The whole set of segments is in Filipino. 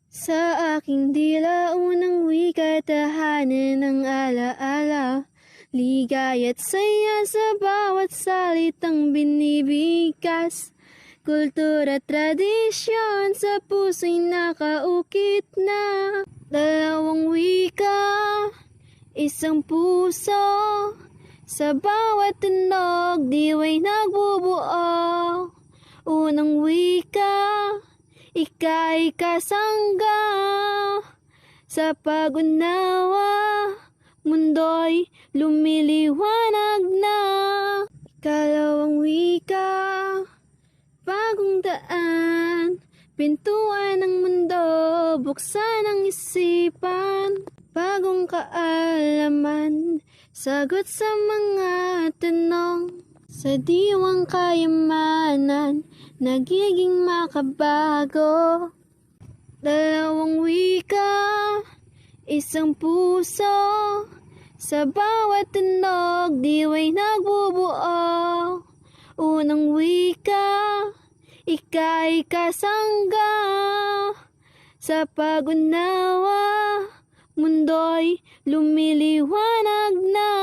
Sa aking dila, unang wika, tahanan ng alaala. Ligaya't saya sa bawat salitang binibigkas. Kultura at tradisyon sa puso'y nakaukit na. Dalawang wika, isang puso. Sa bawat tunog, diwa'y nagbubuo. Unang wika, ika'y kasangga. Sa pag-unawa, mundo'y lumiliwanag na. Ikalawang wika, bagong daan. Pintuan ng mundo, buksan ang isipan. Bagong kaalaman, sagot sa mga tanong. Sa diwang kayamanan, nagiging makabago. Dalawang wika, isang puso. Sa bawat tunog, diwa'y nagbubuo. Unang wika, ika'y kasangga. Sa pag-unawa, mundo'y lumiliwanag na.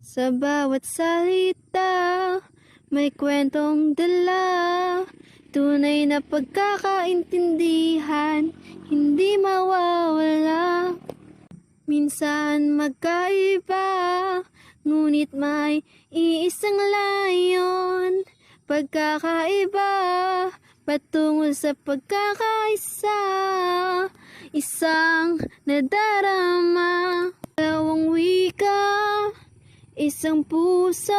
Sa bawat salita, may kwentong dala. Tunay na pagkakaintindihan, hindi mawawala. Minsan magkaiba, ngunit may iisang layon. Pagkakaiba, patungo sa pagkakaisa. Isang nadarama. Dalawang wika, isang puso.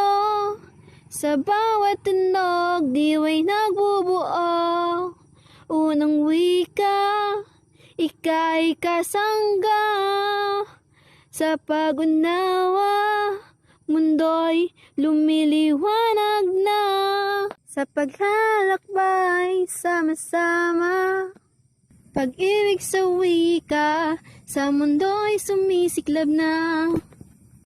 Sa bawat tunog, diwa'y nagbubuo. Unang wika, ika'y kasangga. Sa pag-unawa, mundo'y lumiliwanag na. Sa paglalakbay, sama-sama. Pag-ibig sa wika, sa mundo'y sumisiklab na.